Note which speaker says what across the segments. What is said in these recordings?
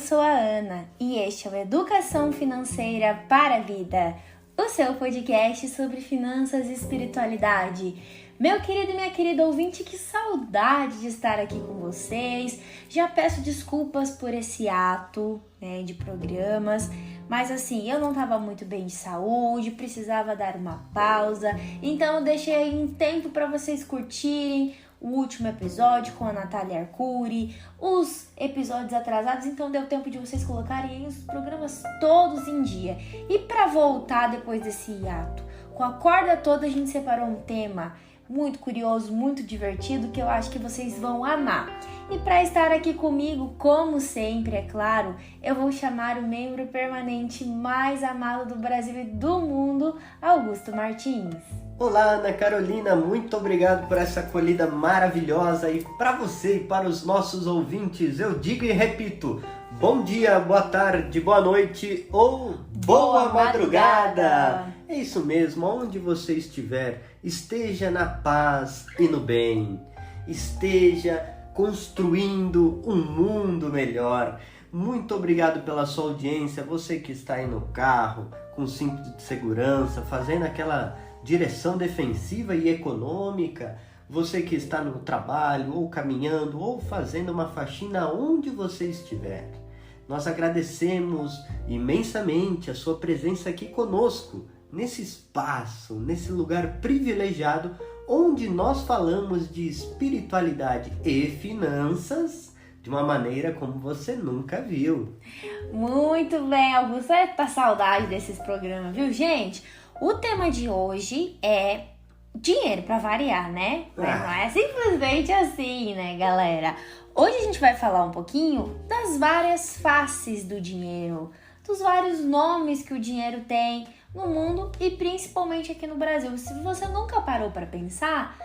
Speaker 1: sou a Ana e este é o Educação Financeira para a Vida, o seu podcast sobre finanças e espiritualidade. Meu querido e minha querida ouvinte, que saudade de estar aqui com vocês. Já peço desculpas por esse ato, de programas, mas assim, eu não estava muito bem de saúde, precisava dar uma pausa, então eu deixei um tempo para vocês curtirem o último episódio com a Natália Arcuri, os episódios atrasados, então deu tempo de vocês colocarem os programas todos em dia. E para voltar depois desse hiato, com a corda toda, a gente separou um tema muito curioso, muito divertido, que eu acho que vocês vão amar. E para estar aqui comigo, como sempre, é claro, eu vou chamar o membro permanente mais amado do Brasil e do mundo, Augusto Martins.
Speaker 2: Olá, Ana Carolina, muito obrigado por essa acolhida maravilhosa. E para você e para os nossos ouvintes, eu digo e repito, bom dia, boa tarde, boa noite ou boa madrugada. É isso mesmo, onde você estiver, esteja na paz e no bem, esteja construindo um mundo melhor. Muito obrigado pela sua audiência, você que está aí no carro, com cinto de segurança, fazendo aquela direção defensiva e econômica, você que está no trabalho, ou caminhando, ou fazendo uma faxina onde você estiver. Nós agradecemos imensamente a sua presença aqui conosco, nesse espaço, nesse lugar privilegiado, onde nós falamos de espiritualidade e finanças de uma maneira como você nunca viu.
Speaker 1: Muito bem, Augusto, tá saudade desses programas, viu, gente? O tema de hoje é dinheiro, para variar, né? Mas não é simplesmente assim, né, galera? Hoje a gente vai falar um pouquinho das várias faces do dinheiro, dos vários nomes que o dinheiro tem no mundo e principalmente aqui no Brasil. Se você nunca parou para pensar,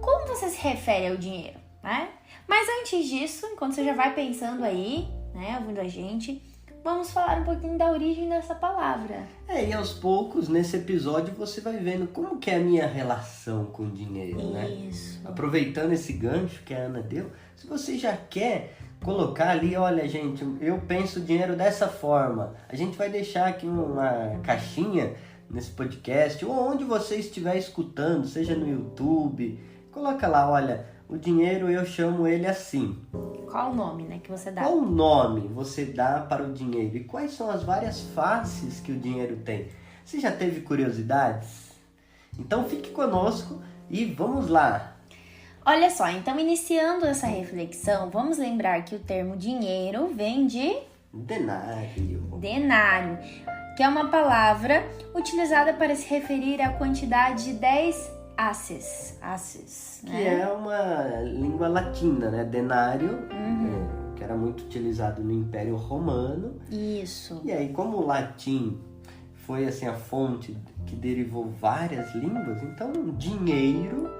Speaker 1: como você se refere ao dinheiro, né? Mas antes disso, enquanto você já vai pensando aí, né, ouvindo a gente, vamos falar um pouquinho da origem dessa palavra.
Speaker 2: E aos poucos, nesse episódio, você vai vendo como que é a minha relação com o dinheiro, né?
Speaker 1: Isso.
Speaker 2: Aproveitando esse gancho que a Ana deu, se você já quer colocar ali, olha, gente, eu penso o dinheiro dessa forma. A gente vai deixar aqui uma caixinha nesse podcast, ou onde você estiver escutando, seja no YouTube, coloca lá, olha, o dinheiro eu chamo ele assim.
Speaker 1: Qual o nome, que você dá?
Speaker 2: Qual nome você dá para o dinheiro? E quais são as várias faces que o dinheiro tem? Você já teve curiosidades? Então fique conosco e vamos lá!
Speaker 1: Olha só, então iniciando essa reflexão, vamos lembrar que o termo dinheiro vem de denário, que é uma palavra utilizada para se referir à quantidade de 10 asses,
Speaker 2: que
Speaker 1: né?
Speaker 2: É uma língua latina, né? Denário, que era muito utilizado no Império Romano.
Speaker 1: Isso.
Speaker 2: E aí, como o latim foi assim a fonte que derivou várias línguas, então dinheiro,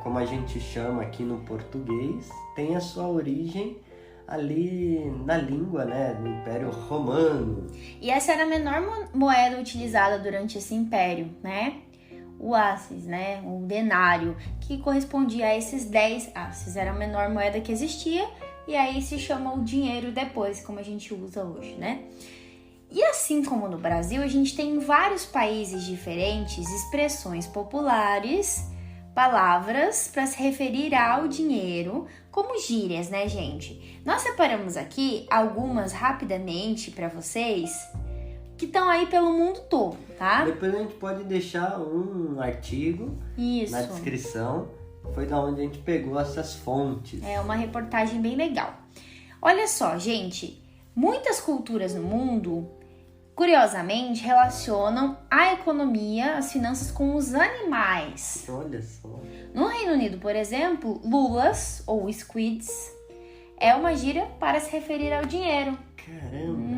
Speaker 2: como a gente chama aqui no português, tem a sua origem ali na língua, né, do Império Romano.
Speaker 1: E essa era a menor moeda utilizada durante esse império, né? O assis, né? O denário, que correspondia a esses 10 assis. Era a menor moeda que existia e aí se chamou dinheiro depois, como a gente usa hoje, né? E assim como no Brasil, a gente tem em vários países diferentes expressões populares, palavras para se referir ao dinheiro, como gírias, né, gente? Nós separamos aqui algumas rapidamente para vocês que estão aí pelo mundo todo, tá?
Speaker 2: Depois a gente pode deixar um artigo na descrição. Foi da onde a gente pegou essas fontes.
Speaker 1: É uma reportagem bem legal. Olha só, gente, muitas culturas no mundo, curiosamente, relacionam a economia, as finanças com os animais.
Speaker 2: Olha só.
Speaker 1: No Reino Unido, por exemplo, lulas ou squids é uma gíria para se referir ao dinheiro.
Speaker 2: Caramba!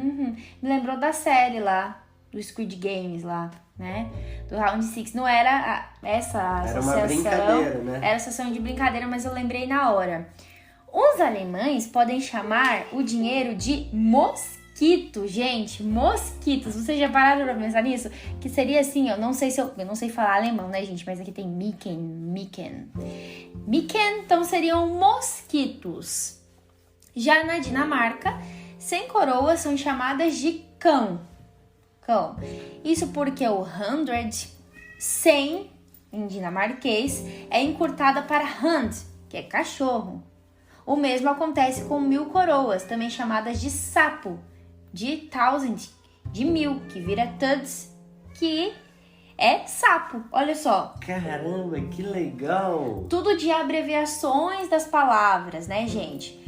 Speaker 1: Me lembrou da série lá, do Squid Games lá, né? Do Round 6. Não era essa associação.
Speaker 2: Era uma brincadeira, né?
Speaker 1: Era associação de brincadeira, mas eu lembrei na hora. Os alemães podem chamar o dinheiro de mosquito, gente. Mosquitos. Vocês já pararam pra pensar nisso? Que seria assim, eu não sei falar alemão, né, gente? Mas aqui tem Miken. Então seriam mosquitos. Já na Dinamarca, 100 coroas são chamadas de cão. Isso porque o 100, em dinamarquês, é encurtada para hund, que é cachorro. O mesmo acontece com 1000 coroas, também chamadas de sapo, de 1000, de 1000, que vira tuds, que é sapo. Olha só.
Speaker 2: Caramba, que legal!
Speaker 1: Tudo de abreviações das palavras, né, gente?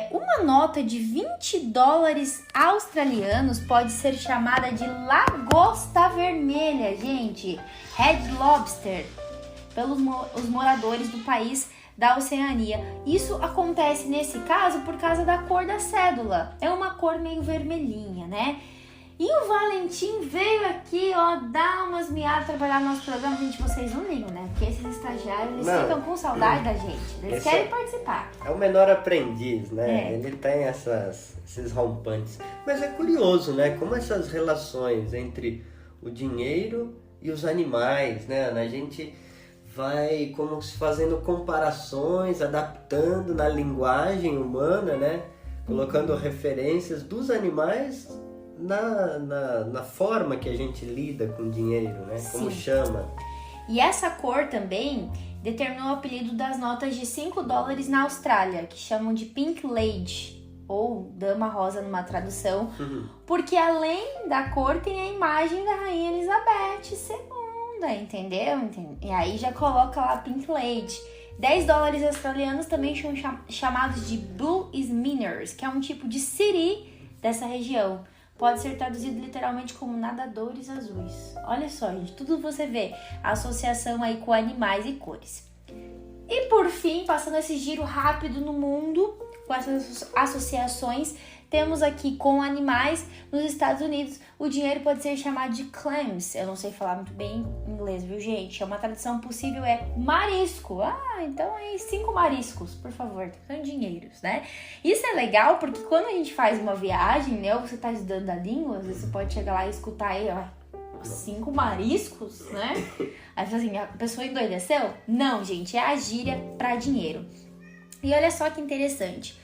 Speaker 1: Uma nota de $20 australianos pode ser chamada de lagosta vermelha, gente. Red lobster, pelos os moradores do país da Oceania. Isso acontece nesse caso por causa da cor da cédula. É uma cor meio vermelhinha, né? E o Valentim veio aqui, ó, dar umas miadas, trabalhar no nosso programa. Gente, vocês não ligam, né? Porque esses estagiários, eles ficam com saudade da gente. Eles querem participar.
Speaker 2: É o menor aprendiz, né? Ele tem esses rompantes. Mas é curioso, né? Como essas relações entre o dinheiro e os animais, né, Ana? A gente vai como se fazendo comparações, adaptando na linguagem humana, né? Colocando referências dos animais na forma que a gente lida com o dinheiro, né? Como chama.
Speaker 1: E essa cor também determinou o apelido das notas de $5 na Austrália, que chamam de Pink Lady, ou Dama Rosa numa tradução, porque além da cor tem a imagem da Rainha Elizabeth II, entendeu? E aí já coloca lá Pink Lady. $10 australianos também são chamados de Blue Sminers, que é um tipo de siri dessa região. Pode ser traduzido literalmente como nadadores azuis. Olha só, gente, tudo você vê, a associação aí com animais e cores. E por fim, passando esse giro rápido no mundo, com essas associações, temos aqui com animais, nos Estados Unidos, o dinheiro pode ser chamado de clams. Eu não sei falar muito bem inglês, viu, gente? Uma tradução possível é marisco. Então aí 5 mariscos, por favor, são dinheiros, né? Isso é legal porque quando a gente faz uma viagem, né, ou você tá estudando a língua, às vezes você pode chegar lá e escutar aí, ó, 5 mariscos, né? Aí você fala assim, a pessoa endoideceu? Não, gente, é a gíria pra dinheiro. E olha só que interessante.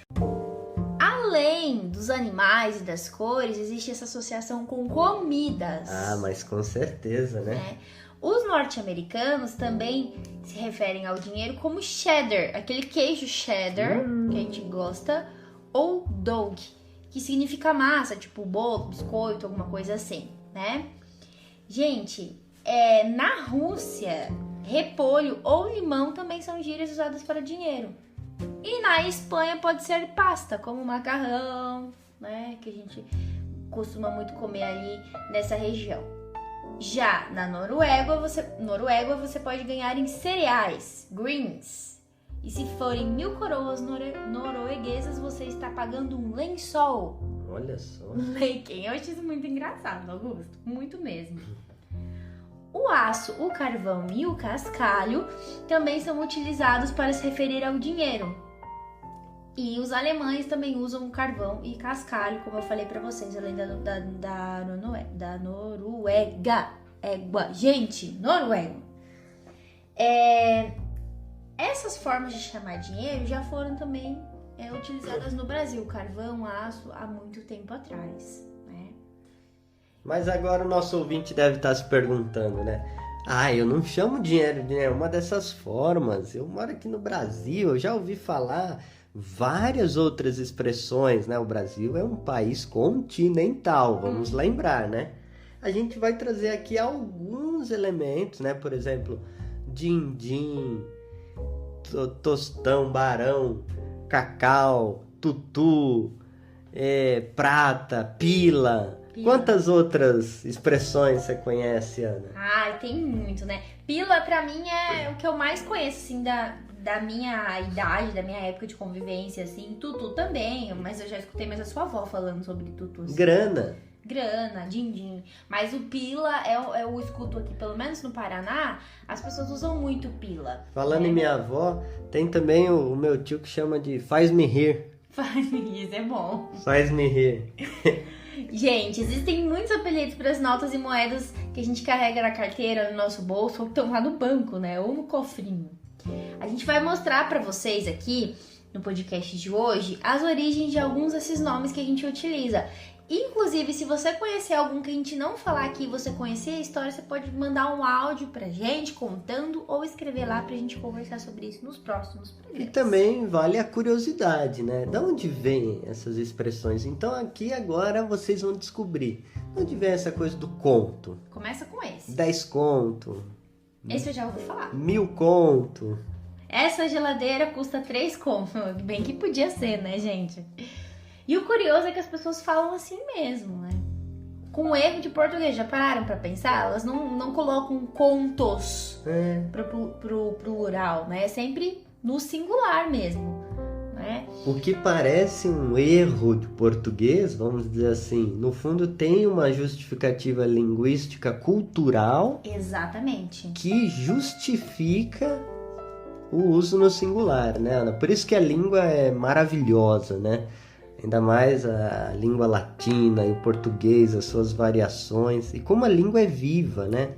Speaker 1: Além dos animais e das cores, existe essa associação com comidas.
Speaker 2: Mas com certeza, né?
Speaker 1: Os norte-americanos também se referem ao dinheiro como cheddar, aquele queijo cheddar que a gente gosta, ou dog, que significa massa, tipo bolo, biscoito, alguma coisa assim, né? Gente, na Rússia, repolho ou limão também são gírias usadas para dinheiro. E na Espanha pode ser pasta, como macarrão, né? Que a gente costuma muito comer ali nessa região. Já na Noruega, você pode ganhar em cereais, greens. E se forem 1000 coroas norueguesas, você está pagando um lençol.
Speaker 2: Olha só.
Speaker 1: Eu acho isso muito engraçado, Augusto. Muito mesmo. O aço, o carvão e o cascalho também são utilizados para se referir ao dinheiro. E os alemães também usam carvão e cascalho, como eu falei para vocês, além da Noruega. Gente, Noruega. Essas formas de chamar dinheiro já foram também utilizadas no Brasil, carvão, aço, há muito tempo atrás, né?
Speaker 2: Mas agora o nosso ouvinte deve estar se perguntando, né? Eu não chamo dinheiro de nenhuma dessas formas. Eu moro aqui no Brasil, eu já ouvi falar várias outras expressões, né? O Brasil é um país continental, vamos lembrar, né? A gente vai trazer aqui alguns elementos, né? Por exemplo, din-din, tostão, barão, cacau, tutu, prata, pila. Quantas outras expressões você conhece, Ana?
Speaker 1: Tem muito, né? Pila, pra mim, é o que eu mais conheço, assim, da minha idade, da minha época de convivência, assim. Tutu também, mas eu já escutei mais a sua avó falando sobre tutu. Assim.
Speaker 2: Grana,
Speaker 1: din-din. Mas o pila, eu escuto aqui, pelo menos no Paraná, as pessoas usam muito pila.
Speaker 2: Falando em minha avó, tem também o meu tio que chama de faz-me rir.
Speaker 1: Faz-me rir, isso é bom.
Speaker 2: Faz-me rir.
Speaker 1: Gente, existem muitos apelidos para as notas e moedas que a gente carrega na carteira, no nosso bolso, ou que estão lá no banco, né? Ou no cofrinho. A gente vai mostrar para vocês aqui no podcast de hoje as origens de alguns desses nomes que a gente utiliza. Inclusive, se você conhecer algum que a gente não falar aqui, você conhecer a história, você pode mandar um áudio pra gente contando ou escrever lá pra gente conversar sobre isso nos próximos programas.
Speaker 2: E também vale a curiosidade, né? De onde vêm essas expressões? Então aqui agora vocês vão descobrir. De onde vem essa coisa do conto?
Speaker 1: Começa com esse.
Speaker 2: 10 conto.
Speaker 1: Esse eu já ouvi falar.
Speaker 2: 1000 conto.
Speaker 1: Essa geladeira custa 3 conto. Bem que podia ser, né, gente? E o curioso é que as pessoas falam assim mesmo, né? Com erro de português. Já pararam pra pensar? Elas não colocam contos pro plural, né? É sempre no singular mesmo, né?
Speaker 2: O que parece um erro de português, vamos dizer assim, no fundo tem uma justificativa linguística cultural.
Speaker 1: Exatamente.
Speaker 2: Que justifica o uso no singular, né, Ana? Por isso que a língua é maravilhosa, né? Ainda mais a língua latina e o português, as suas variações. E como a língua é viva, né?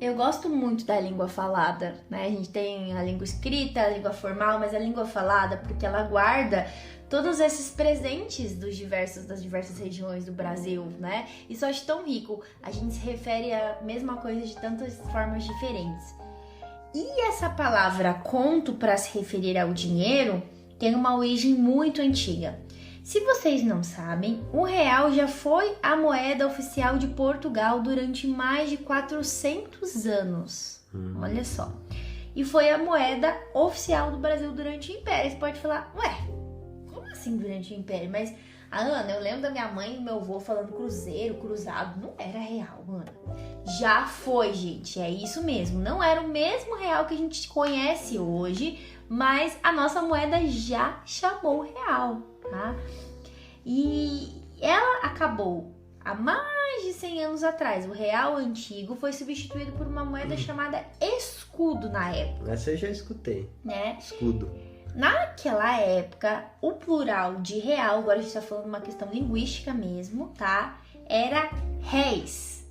Speaker 1: Eu gosto muito da língua falada, né? A gente tem a língua escrita, a língua formal, mas a língua falada, porque ela guarda todos esses presentes das diversas regiões do Brasil, né? Isso eu acho tão rico. A gente se refere à mesma coisa de tantas formas diferentes. E essa palavra conto, para se referir ao dinheiro, tem uma origem muito antiga. Se vocês não sabem, o real já foi a moeda oficial de Portugal durante mais de 400 anos. Olha só. E foi a moeda oficial do Brasil durante o Império. Você pode falar, ué, como assim durante o Império? Mas, Ana, eu lembro da minha mãe e meu avô falando cruzeiro, cruzado. Não era real, Ana. Já foi, gente. É isso mesmo. Não era o mesmo real que a gente conhece hoje, mas a nossa moeda já chamou real, tá? E ela acabou há mais de 100 anos atrás. O real antigo foi substituído por uma moeda chamada escudo na época.
Speaker 2: Essa eu já escutei.
Speaker 1: Né?
Speaker 2: Escudo.
Speaker 1: Naquela época, o plural de real, agora a gente tá falando uma questão linguística mesmo, tá? Era réis.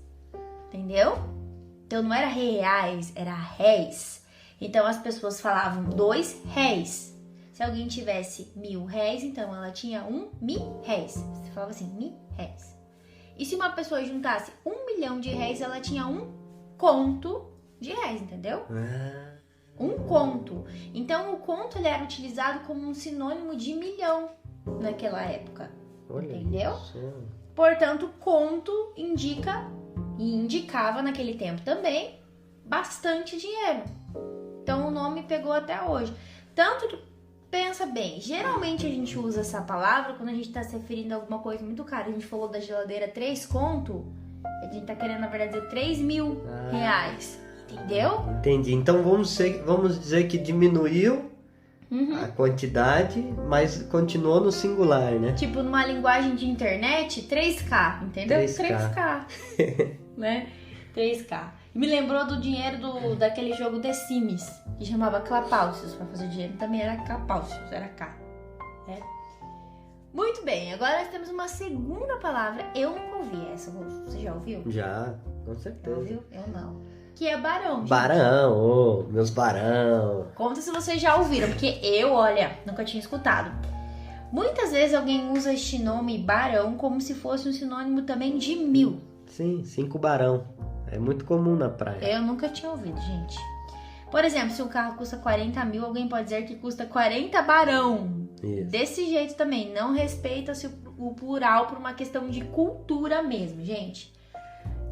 Speaker 1: Entendeu? Então não era reais, era réis. Então as pessoas falavam 2 réis. Se alguém tivesse 1000 réis, então ela tinha 1.000 réis. Você falava assim, 1000 réis. E se uma pessoa juntasse 1 milhão de réis, ela tinha um conto de réis, entendeu? Um conto. Então o conto ele era utilizado como um sinônimo de milhão naquela época.
Speaker 2: Olha,
Speaker 1: entendeu?
Speaker 2: Isso.
Speaker 1: Portanto, conto indica e indicava naquele tempo também bastante dinheiro. Então o nome pegou até hoje. Tanto que, pensa bem, geralmente a gente usa essa palavra quando a gente está se referindo a alguma coisa muito cara. A gente falou da geladeira 3 conto, a gente tá querendo na verdade dizer 3.000 reais. Entendeu?
Speaker 2: Entendi. Então vamos dizer que diminuiu a quantidade, mas continuou no singular, né?
Speaker 1: Tipo, numa linguagem de internet, 3K, entendeu?
Speaker 2: 3K.
Speaker 1: Né? 3K. Me lembrou do dinheiro daquele jogo The Sims, que chamava Clapaucios. Pra fazer dinheiro também era Clapaucios, era K. Né? Muito bem, agora nós temos uma segunda palavra. Eu nunca ouvi essa, você já ouviu?
Speaker 2: Já, com
Speaker 1: Já
Speaker 2: certeza.
Speaker 1: ouviu? Eu não. Que é barão. Gente.
Speaker 2: Barão, meus barão.
Speaker 1: Conta se vocês já ouviram, porque eu, olha, nunca tinha escutado. Muitas vezes alguém usa este nome barão como se fosse um sinônimo também de 1000.
Speaker 2: Sim, 5 barão. É muito comum na praia.
Speaker 1: Eu nunca tinha ouvido, gente. Por exemplo, se um carro custa 40 mil, alguém pode dizer que custa 40 barão.
Speaker 2: Isso.
Speaker 1: Desse jeito também. Não respeita-se o plural por uma questão de cultura mesmo, gente.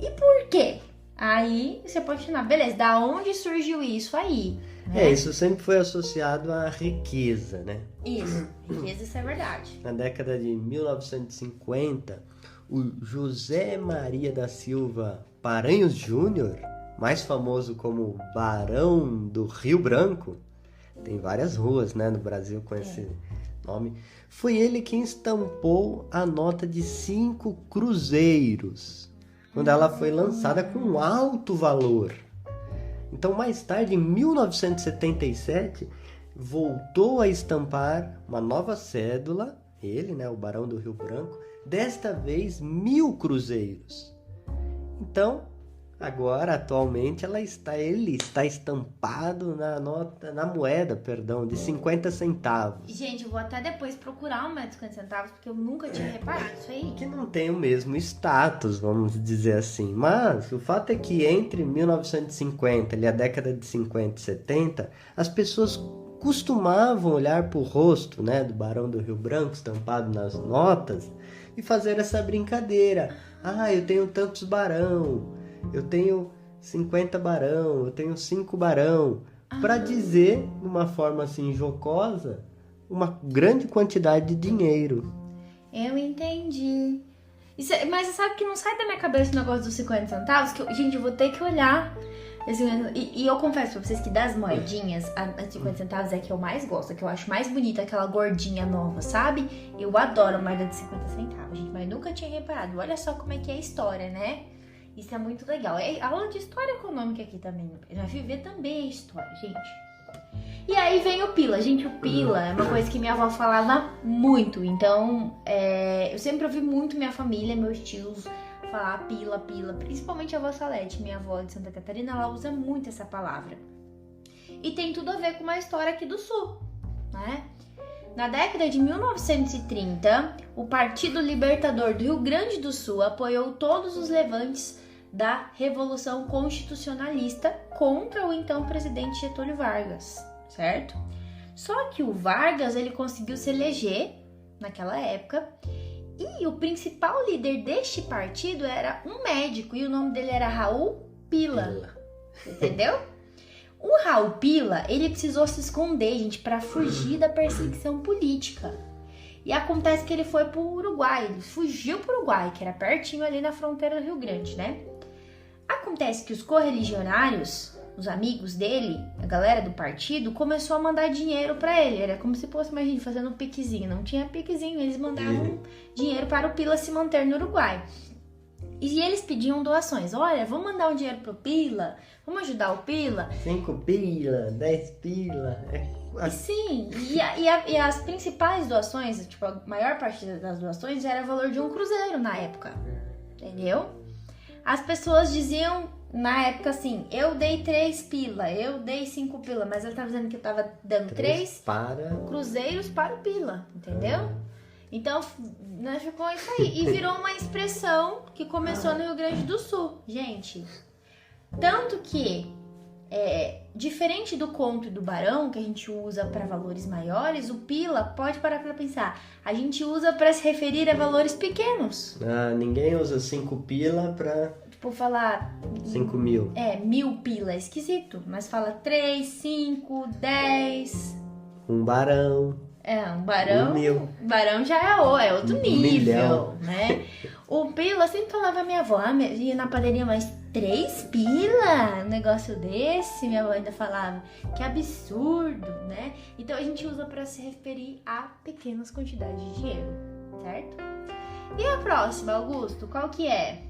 Speaker 1: E por quê? Aí você pode questionar, beleza, da onde surgiu isso aí? Né?
Speaker 2: Isso sempre foi associado à riqueza, né?
Speaker 1: Isso, riqueza, isso é verdade.
Speaker 2: Na década de 1950, o José Maria da Silva Paranhos Júnior, mais famoso como Barão do Rio Branco, tem várias ruas, né, no Brasil com esse nome, foi ele quem estampou a nota de 5 cruzeiros, quando ela foi lançada com alto valor. Então, mais tarde, em 1977, voltou a estampar uma nova cédula, ele, né, o Barão do Rio Branco, desta vez 1000 cruzeiros. Então, Agora, atualmente, ele está estampado na moeda, de 50 centavos.
Speaker 1: Gente, eu vou até depois procurar uma de 50 centavos, porque eu nunca tinha reparado isso aí.
Speaker 2: Que não tem o mesmo status, vamos dizer assim. Mas o fato é que entre 1950 e a década de 50 e 70, as pessoas costumavam olhar para o rosto, né, do Barão do Rio Branco estampado nas notas e fazer essa brincadeira. Ah, eu tenho tantos barão. Eu tenho 50 barão, eu tenho 5 barão, para dizer, de uma forma assim jocosa, uma grande quantidade de dinheiro.
Speaker 1: Eu entendi. Mas você sabe que não sai da minha cabeça o negócio dos 50 centavos? Gente, eu vou ter que olhar. E eu confesso pra vocês que das moedinhas, a 50 centavos é a que eu mais gosto, a que eu acho mais bonita, aquela gordinha nova, sabe? Eu adoro a moeda de 50 centavos, gente, mas nunca tinha reparado. Olha só como é que é a história, né? Isso é muito legal. É aula de história econômica aqui também. Já viver também é história, gente. E aí vem o pila. Gente, o pila é uma coisa que minha avó falava muito. Então, eu sempre ouvi muito minha família, meus tios falar pila, pila. Principalmente a avó Salete, minha avó de Santa Catarina, ela usa muito essa palavra. E tem tudo a ver com uma história aqui do Sul, né? Na década de 1930, o Partido Libertador do Rio Grande do Sul apoiou todos os levantes da Revolução Constitucionalista contra o então presidente Getúlio Vargas, certo? Só que o Vargas, ele conseguiu se eleger naquela época e o principal líder deste partido era um médico e o nome dele era Raul Pila, entendeu? O Raul Pila, ele precisou se esconder, gente, para fugir da perseguição política. E acontece que ele foi pro Uruguai, ele fugiu pro Uruguai, que era pertinho ali na fronteira do Rio Grande, né? Acontece que os correligionários, os amigos dele, a galera do partido, começou a mandar dinheiro para ele. Era como se fosse, imagina, fazendo um piquezinho. Não tinha piquezinho, eles mandavam dinheiro para o Pila se manter no Uruguai. E eles pediam doações. Olha, vamos mandar um dinheiro pro Pila, vamos ajudar o Pila.
Speaker 2: 5 pila, 10 pila.
Speaker 1: Sim, e as principais doações, tipo, a maior parte das doações era valor de 1 cruzeiro na época, entendeu? As pessoas diziam na época assim, eu dei 3 pila, eu dei 5 pila, mas ele tava dizendo que eu tava dando 3 cruzeiros para o Pila, entendeu? Então, né, ficou isso aí. E virou uma expressão que começou no Rio Grande do Sul, gente. Tanto que, diferente do conto e do barão, que a gente usa para valores maiores, o pila, pode parar para pensar, a gente usa para se referir a valores pequenos.
Speaker 2: Ninguém usa 5 pila para...
Speaker 1: Tipo, falar...
Speaker 2: 5 mil.
Speaker 1: 1000 pila é esquisito, mas fala 3, 5, 10...
Speaker 2: Um barão.
Speaker 1: Um barão.
Speaker 2: 1.000.
Speaker 1: Barão já é outro nível, né? O pila, sempre falava minha avó, ia na padaria, mas 3 pila? Um negócio desse, minha avó ainda falava. Que absurdo, né? Então a gente usa para se referir a pequenas quantidades de dinheiro, certo? E a próxima, Augusto, qual que é?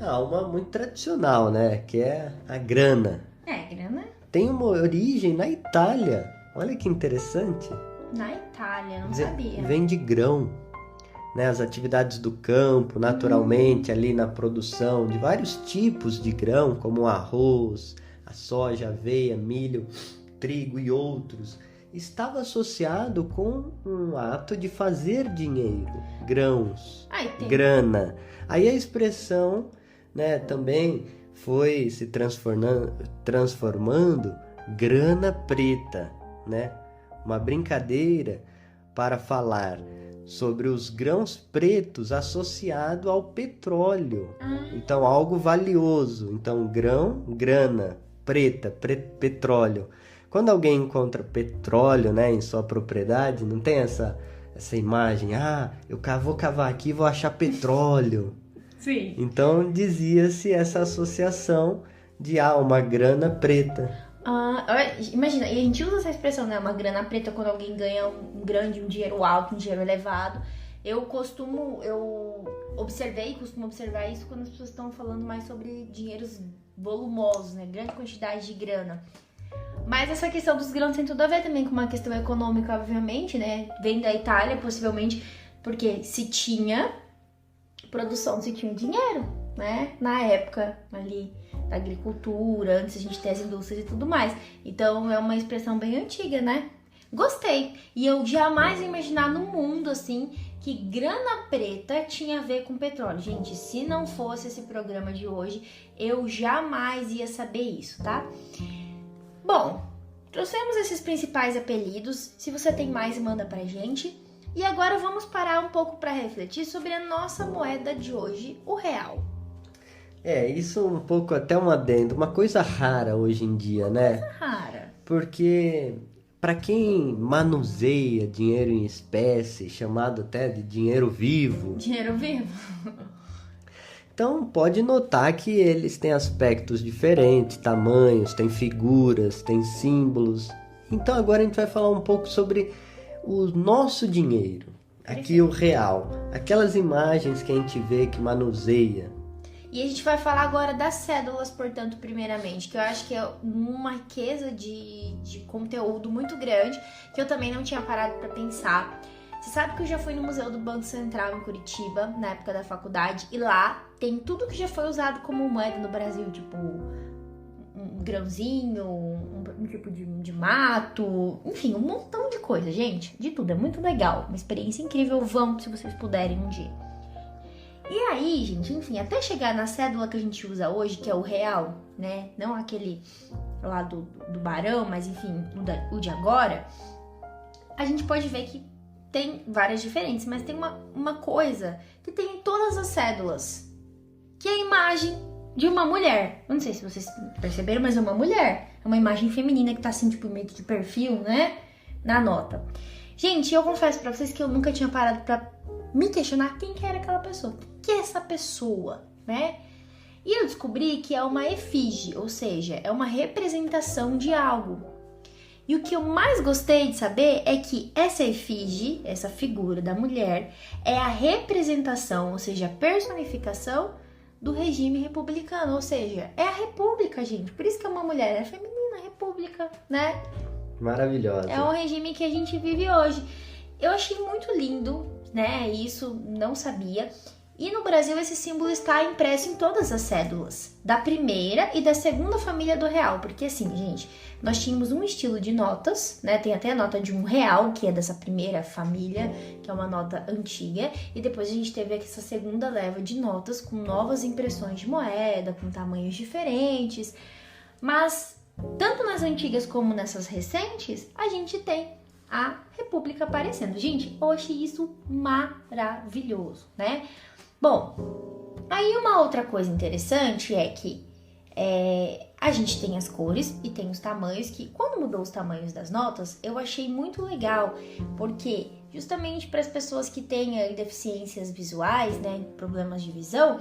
Speaker 2: Uma muito tradicional, né? Que é a grana.
Speaker 1: Grana?
Speaker 2: Tem uma origem na Itália. Olha que interessante.
Speaker 1: Na Itália, não sabia.
Speaker 2: Vem de grão, né? As atividades do campo, naturalmente, ali na produção de vários tipos de grão, como o arroz, a soja, aveia, milho, trigo e outros, estava associado com um ato de fazer dinheiro, grãos, grana. Aí a expressão, né, também foi se transformando grana preta, né? Uma brincadeira para falar sobre os grãos pretos associado ao petróleo. Então, algo valioso. Então, grão, grana, preta, petróleo. Quando alguém encontra petróleo, né, em sua propriedade, não tem essa imagem, eu vou cavar aqui e vou achar petróleo.
Speaker 1: Sim.
Speaker 2: Então, dizia-se essa associação de uma grana preta.
Speaker 1: Imagina, e a gente usa essa expressão, né? Uma grana preta quando alguém ganha um dinheiro alto, um dinheiro elevado. Eu costumo observar isso quando as pessoas estão falando mais sobre dinheiros volumosos, né? Grande quantidade de grana. Mas essa questão dos grãos tem tudo a ver também com uma questão econômica, obviamente, né? Vem da Itália, possivelmente, porque se tinha produção, se tinha dinheiro, né? Na época ali da agricultura, antes a gente ter as indústrias e tudo mais. Então é uma expressão bem antiga, né? Gostei. E eu jamais ia imaginar no mundo, assim, que grana preta tinha a ver com petróleo. Gente, se não fosse esse programa de hoje, eu jamais ia saber isso, tá? Bom, trouxemos esses principais apelidos. Se você tem mais, manda pra gente. E agora vamos parar um pouco para refletir sobre a nossa moeda de hoje, o real.
Speaker 2: Isso um pouco até um adendo, uma coisa rara hoje em dia, né?
Speaker 1: Coisa rara.
Speaker 2: Porque para quem manuseia dinheiro em espécie, chamado até de dinheiro vivo,
Speaker 1: Dinheiro vivo.
Speaker 2: então pode notar que eles têm aspectos diferentes, tamanhos, têm figuras, têm símbolos. Então agora a gente vai falar um pouco sobre o nosso dinheiro, aqui o real, aquelas imagens que a gente vê, que manuseia.
Speaker 1: E a gente vai falar agora das cédulas, portanto, primeiramente, que eu acho que é uma riqueza de conteúdo muito grande, que eu também não tinha parado para pensar. Você sabe que eu já fui no Museu do Banco Central em Curitiba, na época da faculdade, e lá tem tudo que já foi usado como moeda no Brasil, tipo um grãozinho, um tipo de mato, enfim, um montão de coisa, gente, de tudo, é muito legal, uma experiência incrível, vão se vocês puderem um dia. E aí, gente, enfim, até chegar na cédula que a gente usa hoje, que é o real, né, não aquele lá do Barão, mas enfim, o de agora, a gente pode ver que tem várias diferenças, mas tem uma coisa que tem em todas as cédulas, que é a imagem de uma mulher. Eu não sei se vocês perceberam, mas é uma mulher. É uma imagem feminina que tá assim, tipo, meio que de perfil, né? Na nota. Gente, eu confesso pra vocês que eu nunca tinha parado pra me questionar quem que era aquela pessoa. Quem é essa pessoa, né? E eu descobri que é uma efígie, ou seja, é uma representação de algo. E o que eu mais gostei de saber é que essa efígie, essa figura da mulher, é a representação, ou seja, a personificação do regime republicano, ou seja, é a república, gente. Por isso que é uma mulher, é feminina, república, né?
Speaker 2: Maravilhosa.
Speaker 1: É o regime que a gente vive hoje. Eu achei muito lindo, né? Isso não sabia. E no Brasil esse símbolo está impresso em todas as cédulas, da primeira e da segunda família do real, porque assim, gente, nós tínhamos um estilo de notas, né? Tem até a nota de R$1, que é dessa primeira família, que é uma nota antiga, e depois a gente teve aqui essa segunda leva de notas com novas impressões de moeda, com tamanhos diferentes, mas tanto nas antigas como nessas recentes, a gente tem a República aparecendo. Gente, eu achei isso maravilhoso, né? Bom, aí uma outra coisa interessante é que a gente tem as cores e tem os tamanhos, que quando mudou os tamanhos das notas, eu achei muito legal, porque justamente para as pessoas que têm aí deficiências visuais, né, problemas de visão,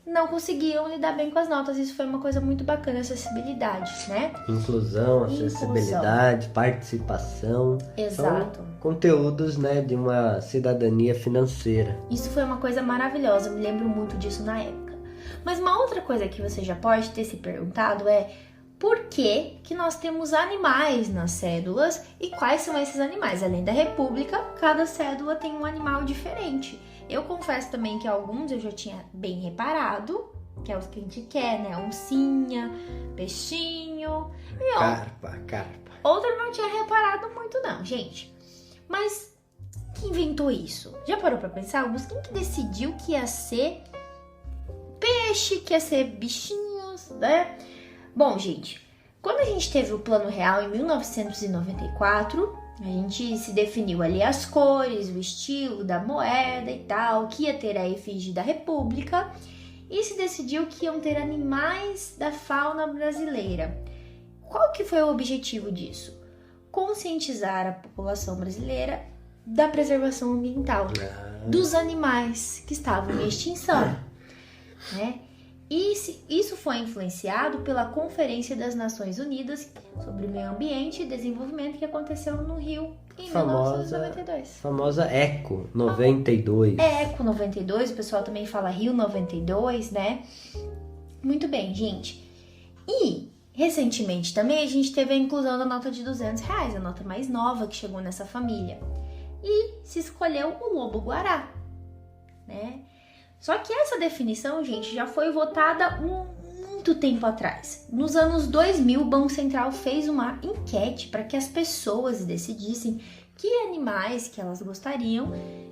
Speaker 1: não conseguiam lidar bem com as notas. Isso foi uma coisa muito bacana, acessibilidade, né?
Speaker 2: Inclusão, acessibilidade, participação.
Speaker 1: Exato.
Speaker 2: São conteúdos, né, de uma cidadania financeira.
Speaker 1: Isso foi uma coisa maravilhosa, eu me lembro muito disso na época. Mas uma outra coisa que você já pode ter se perguntado é por que nós temos animais nas cédulas e quais são esses animais? Além da República, cada cédula tem um animal diferente. Eu confesso também que alguns eu já tinha bem reparado, que é os que a gente quer, né? Oncinha, peixinho e
Speaker 2: Carpa.
Speaker 1: Outra eu não tinha reparado muito não, gente. Mas quem inventou isso? Já parou pra pensar? Quem que decidiu que ia ser peixe, que ia ser bichinhos, né? Bom, gente, quando a gente teve o Plano Real em 1994... a gente se definiu ali as cores, o estilo da moeda e tal, que ia ter a efígie da República, e se decidiu que iam ter animais da fauna brasileira. Qual que foi o objetivo disso? Conscientizar a população brasileira da preservação ambiental, dos animais que estavam em extinção, né? E isso foi influenciado pela Conferência das Nações Unidas sobre o Meio Ambiente e Desenvolvimento, que aconteceu no Rio em 1992.
Speaker 2: Famosa ECO 92.
Speaker 1: ECO 92, o pessoal também fala Rio 92, né? Muito bem, gente. E recentemente também a gente teve a inclusão da nota de R$200, a nota mais nova que chegou nessa família. E se escolheu o lobo-guará, né? Só que essa definição, gente, já foi votada um muito tempo atrás. Nos anos 2000, o Banco Central fez uma enquete para que as pessoas decidissem que animais que elas gostariam,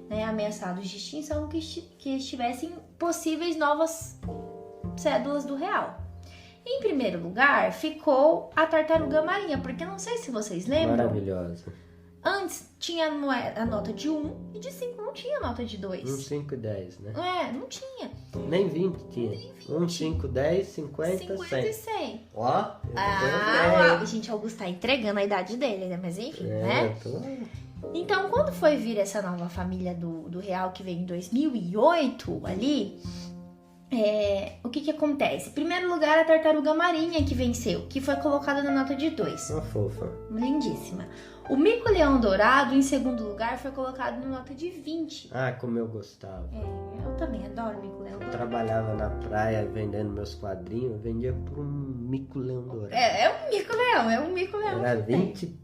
Speaker 1: né, ameaçados de extinção, que estivessem possíveis novas cédulas do real. Em primeiro lugar, ficou a tartaruga marinha, porque não sei se vocês lembram.
Speaker 2: Maravilhosa.
Speaker 1: Antes tinha a nota de 1 e de 5 não tinha nota de 2.
Speaker 2: 1, 5 e 10, né?
Speaker 1: Não tinha.
Speaker 2: Nem 20 tinha. 1, 5, 10, 50,
Speaker 1: 50 e 100.
Speaker 2: Ó,
Speaker 1: Gente, Augusto tá entregando a idade dele, né? Mas enfim, né? Então, quando foi vir essa nova família do real, que veio em 2008 ali, o que acontece? Em primeiro lugar, a tartaruga marinha que venceu, que foi colocada na nota de 2.
Speaker 2: Uma fofa.
Speaker 1: Lindíssima. O mico-leão dourado, em segundo lugar, foi colocado na nota de 20.
Speaker 2: Ah, como eu gostava.
Speaker 1: Eu também adoro mico-leão dourado.
Speaker 2: Eu trabalhava na praia vendendo meus quadrinhos, eu vendia por um mico-leão dourado.
Speaker 1: É um mico-leão.
Speaker 2: Era 20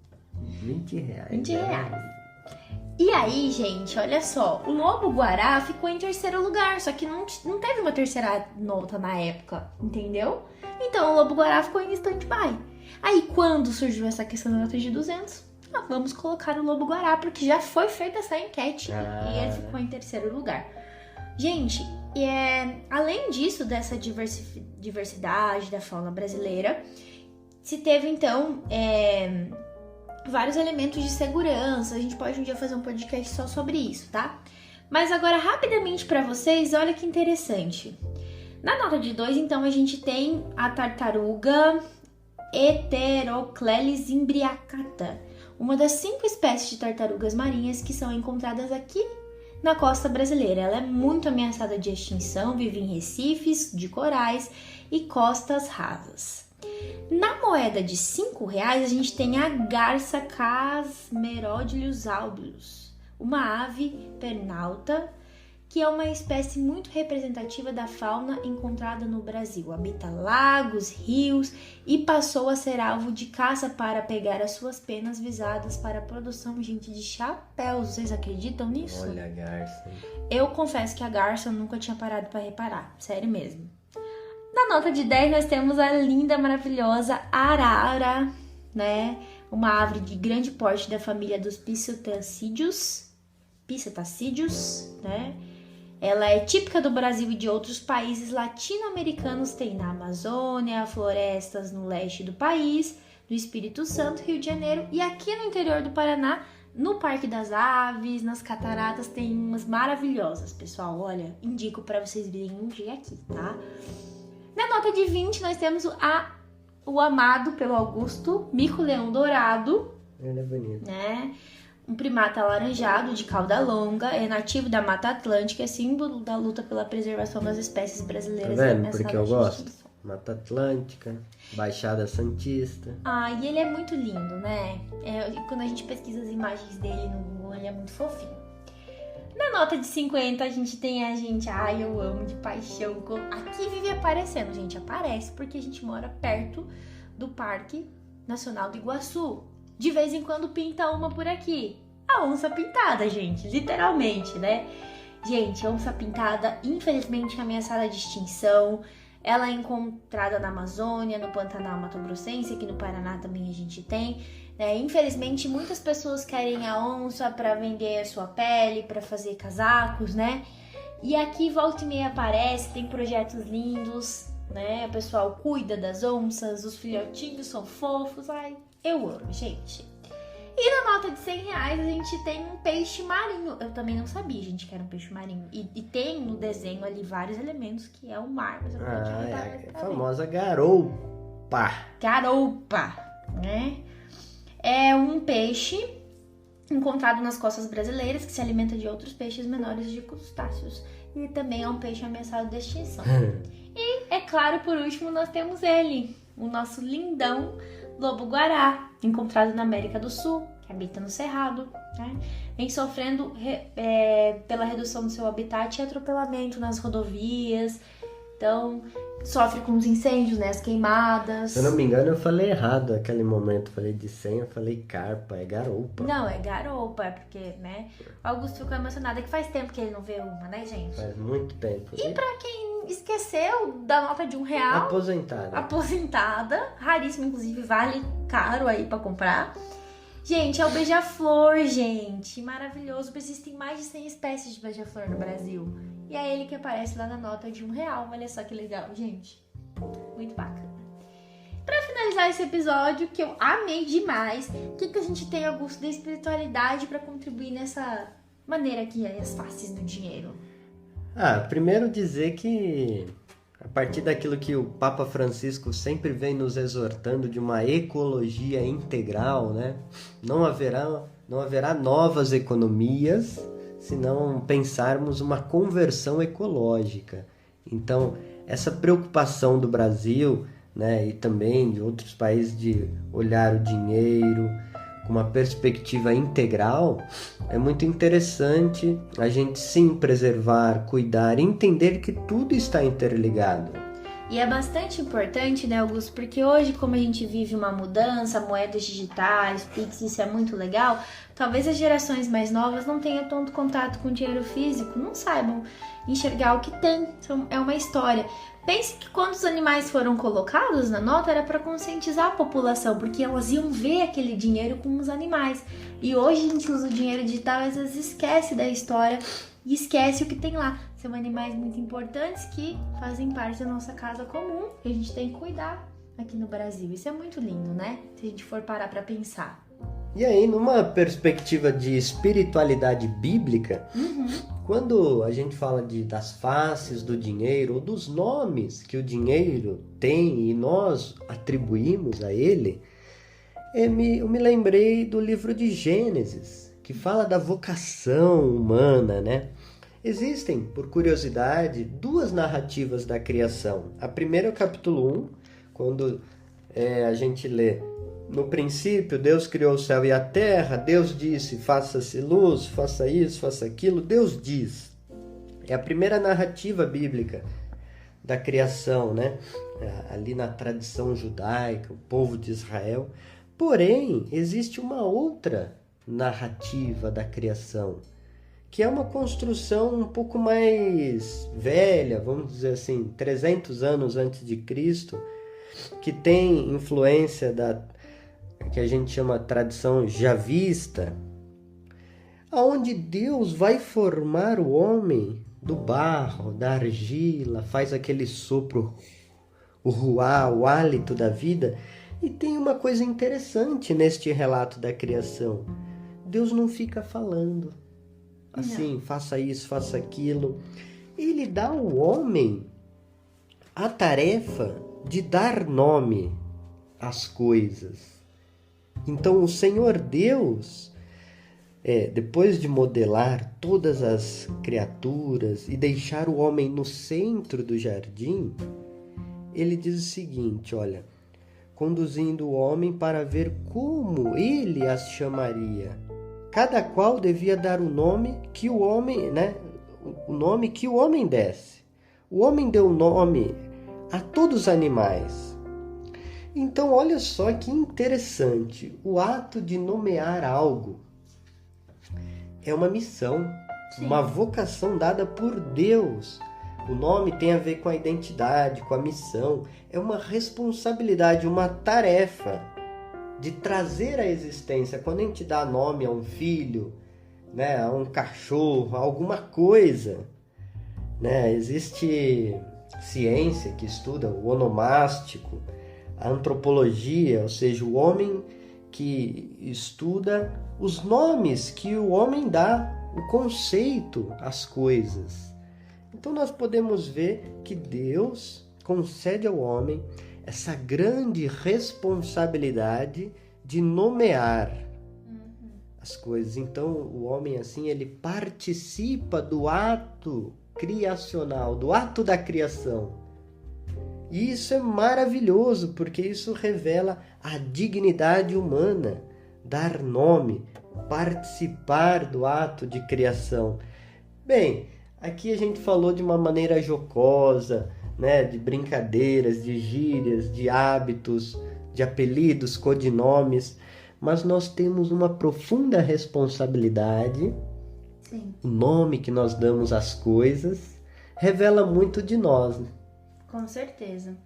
Speaker 2: reais.
Speaker 1: 20 reais. E aí, gente, olha só, o lobo-guará ficou em terceiro lugar, só que não teve uma terceira nota na época, entendeu? Então o lobo-guará ficou em stand-by. Aí, quando surgiu essa questão da nota de 200, vamos colocar o lobo-guará, porque já foi feita essa enquete e ele ficou em terceiro lugar. Gente, além disso, dessa diversidade da fauna brasileira, se teve, então, vários elementos de segurança. A gente pode um dia fazer um podcast só sobre isso, tá? Mas agora, rapidamente para vocês, olha que interessante. Na nota de 2, então, a gente tem a tartaruga Heteroclelis imbriacata, uma das 5 espécies de tartarugas marinhas que são encontradas aqui na costa brasileira. Ela é muito ameaçada de extinção, vive em recifes de corais e costas rasas. Na moeda de R$5, a gente tem a garça Casmerodilus albulus, uma ave pernalta que é uma espécie muito representativa da fauna encontrada no Brasil. Habita lagos, rios e passou a ser alvo de caça para pegar as suas penas visadas para a produção, gente, de chapéus. Vocês acreditam nisso?
Speaker 2: Olha a garça.
Speaker 1: Eu confesso que a garça eu nunca tinha parado para reparar, sério mesmo. Na nota de 10 nós temos a linda, maravilhosa arara, né? Uma ave de grande porte da família dos Piscetacídeos, né? Ela é típica do Brasil e de outros países latino-americanos. Tem na Amazônia, florestas no leste do país, no Espírito Santo, Rio de Janeiro. E aqui no interior do Paraná, no Parque das Aves, nas cataratas, tem umas maravilhosas, pessoal. Olha, indico para vocês virem um dia aqui, tá? Na nota de 20, nós temos o amado pelo Augusto mico-leão dourado.
Speaker 2: Ele é bonito.
Speaker 1: Né? Um primata alaranjado de cauda longa, é nativo da Mata Atlântica, é símbolo da luta pela preservação das espécies brasileiras.
Speaker 2: Tá vendo? Porque eu gosto. Mata Atlântica, Baixada Santista.
Speaker 1: E ele é muito lindo, né? Quando a gente pesquisa as imagens dele no Google, ele é muito fofinho. Na nota de 50, a gente tem eu amo de paixão. Aqui vive aparecendo, gente, aparece porque a gente mora perto do Parque Nacional do Iguaçu. De vez em quando pinta uma por aqui. A onça pintada, gente, literalmente, né? Gente, a onça pintada, infelizmente, ameaçada de extinção. Ela é encontrada na Amazônia, no Pantanal Mato Grossense, aqui no Paraná também a gente tem. Infelizmente, muitas pessoas querem a onça para vender a sua pele, para fazer casacos, né? E aqui volta e meia aparece, tem projetos lindos, né? O pessoal cuida das onças, os filhotinhos são fofos. Ai, eu amo, gente. E na nota de R$100 a gente tem um peixe marinho. Eu também não sabia, gente, que era um peixe marinho. E tem no desenho ali vários elementos que é o mar. Mas eu não tinha reparado.
Speaker 2: A famosa garoupa.
Speaker 1: Garoupa, né? É um peixe encontrado nas costas brasileiras que se alimenta de outros peixes menores de crustáceos. E também é um peixe ameaçado de extinção. E, é claro, por último, nós temos ele, o nosso lindão lobo-guará, encontrado na América do Sul, que habita no Cerrado, né? Vem sofrendo pela redução do seu habitat e atropelamento nas rodovias. Então, sofre com os incêndios, né? As queimadas.
Speaker 2: Se eu não me engano, eu falei errado naquele momento. Falei de senha, eu falei carpa, é garoupa.
Speaker 1: Não, é garoupa, é porque, né? O Augusto ficou emocionado, é que faz tempo que ele não vê uma, né, gente?
Speaker 2: Faz muito tempo.
Speaker 1: E pra quem esqueceu da nota de R$1, aposentada, raríssima, inclusive, vale caro aí pra comprar. Gente, é o beija-flor, gente, maravilhoso. Existem mais de 100 espécies de beija-flor no Brasil. E é ele que aparece lá na nota de R$1. Olha só que legal, gente. Muito bacana. Pra finalizar esse episódio, que eu amei demais, o que a gente tem, Augusto, da espiritualidade pra contribuir nessa maneira que é as faces do dinheiro?
Speaker 2: Primeiro dizer que a partir daquilo que o Papa Francisco sempre vem nos exortando de uma ecologia integral, né? Não haverá novas economias se não pensarmos uma conversão ecológica. Então, essa preocupação do Brasil, né, e também de outros países de olhar o dinheiro com uma perspectiva integral, é muito interessante a gente sim preservar, cuidar, entender que tudo está interligado.
Speaker 1: E é bastante importante, né, Augusto? Porque hoje, como a gente vive uma mudança, moedas digitais, Pix, isso é muito legal, talvez as gerações mais novas não tenham tanto contato com dinheiro físico, não saibam enxergar o que tem, é uma história. Pense que quando os animais foram colocados na nota era para conscientizar a população, porque elas iam ver aquele dinheiro com os animais. E hoje a gente usa o dinheiro digital e às vezes esquece da história e esquece o que tem lá. São animais muito importantes que fazem parte da nossa casa comum e a gente tem que cuidar aqui no Brasil. Isso é muito lindo, né? Se a gente for parar para pensar.
Speaker 2: E aí, numa perspectiva de espiritualidade bíblica, quando a gente fala das faces do dinheiro, ou dos nomes que o dinheiro tem e nós atribuímos a ele, eu me lembrei do livro de Gênesis, que fala da vocação humana, né? Existem, por curiosidade, duas narrativas da criação. A primeira é o capítulo 1, quando a gente lê: no princípio, Deus criou o céu e a terra. Deus disse, faça-se luz, faça isso, faça aquilo. Deus diz. É a primeira narrativa bíblica da criação, né? Ali na tradição judaica, o povo de Israel. Porém, existe uma outra narrativa da criação, que é uma construção um pouco mais velha, vamos dizer assim, 300 anos antes de Cristo, que tem influência que a gente chama tradição javista, onde Deus vai formar o homem do barro, da argila, faz aquele sopro, o ruá, o hálito da vida. E tem uma coisa interessante neste relato da criação: Deus não fica falando assim, faça isso, faça aquilo. Ele dá ao homem a tarefa de dar nome às coisas. Então o Senhor Deus, depois de modelar todas as criaturas e deixar o homem no centro do jardim, ele diz o seguinte: olha, conduzindo o homem para ver como ele as chamaria. Cada qual devia dar o nome que o homem, o nome que o homem desse. O homem deu nome a todos os animais. Então, olha só que interessante. O ato de nomear algo é uma missão, uma vocação dada por Deus. O nome tem a ver com a identidade, com a missão. É uma responsabilidade, uma tarefa de trazer à existência. Quando a gente dá nome a um filho, né, a um cachorro, a alguma coisa, né, existe ciência que estuda o onomástico, a antropologia, ou seja, o homem que estuda os nomes que o homem dá, o conceito às coisas. Então nós podemos ver que Deus concede ao homem essa grande responsabilidade de nomear as coisas. Então o homem, assim, ele participa do ato criacional, do ato da criação. E isso é maravilhoso, porque isso revela a dignidade humana, dar nome, participar do ato de criação. Bem, aqui a gente falou de uma maneira jocosa, né, de brincadeiras, de gírias, de hábitos, de apelidos, codinomes, mas nós temos uma profunda responsabilidade.
Speaker 1: Sim.
Speaker 2: O nome que nós damos às coisas revela muito de nós, né?
Speaker 1: Com certeza.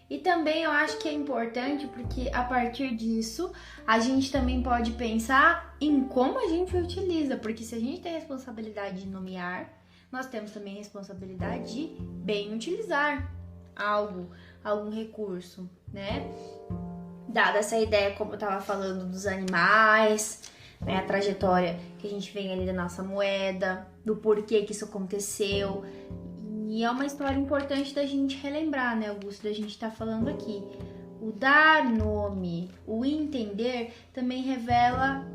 Speaker 1: E também eu acho que é importante porque a partir disso a gente também pode pensar em como a gente utiliza, porque se a gente tem a responsabilidade de nomear, nós temos também a responsabilidade de bem utilizar algum recurso, né? Dada essa ideia, como eu estava falando, dos animais, né? A trajetória que a gente vem ali da nossa moeda, do porquê que isso aconteceu. E é uma história importante da gente relembrar, né, Augusto, da gente estar falando aqui. O dar nome, o entender, também revela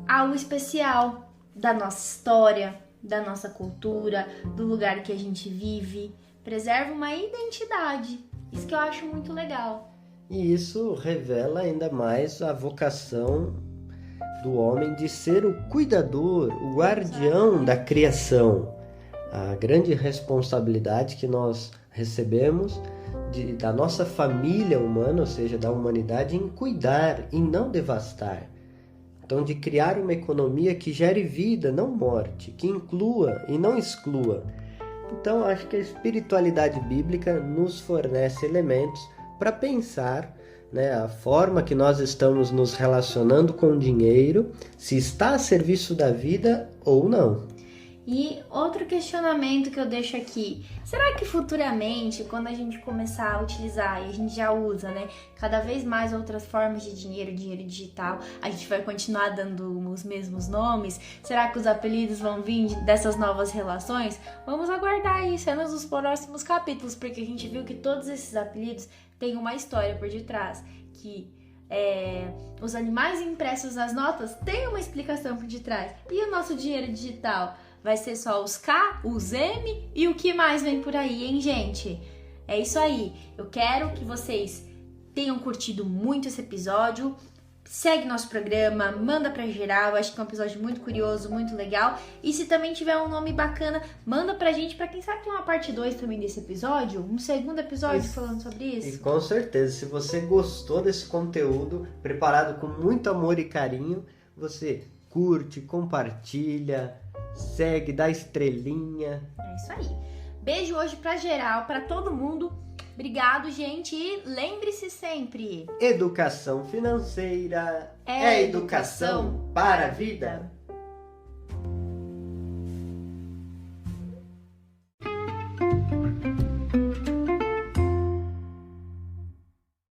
Speaker 1: algo especial da nossa história, da nossa cultura, do lugar que a gente vive. Preserva uma identidade. Isso que eu acho muito legal.
Speaker 2: E isso revela ainda mais a vocação do homem de ser o cuidador, o guardião da criação. A grande responsabilidade que nós recebemos da nossa família humana, ou seja, da humanidade, em cuidar e não devastar. Então, de criar uma economia que gere vida, não morte, que inclua e não exclua. Então, acho que a espiritualidade bíblica nos fornece elementos para pensar, né, a forma que nós estamos nos relacionando com o dinheiro, se está a serviço da vida ou não.
Speaker 1: E outro questionamento que eu deixo aqui, será que futuramente, quando a gente começar a utilizar, e a gente já usa, né, cada vez mais outras formas de dinheiro digital, a gente vai continuar dando os mesmos nomes? Será que os apelidos vão vir dessas novas relações? Vamos aguardar aí, cenas dos próximos capítulos, porque a gente viu que todos esses apelidos têm uma história por detrás, que os animais impressos nas notas têm uma explicação por detrás. E o nosso dinheiro digital? Vai ser só os K, os M e o que mais vem por aí, hein, gente? É isso aí. Eu quero que vocês tenham curtido muito esse episódio. Segue nosso programa, manda pra geral. Acho que é um episódio muito curioso, muito legal. E se também tiver um nome bacana, manda pra gente, pra quem sabe tem uma parte 2 também desse episódio, um segundo episódio falando sobre isso.
Speaker 2: E com certeza, se você gostou desse conteúdo, preparado com muito amor e carinho, você curte, compartilha, segue, dá estrelinha.
Speaker 1: É isso aí. Beijo hoje pra geral, pra todo mundo. Obrigado, gente. E lembre-se sempre:
Speaker 2: educação financeira é educação para a vida.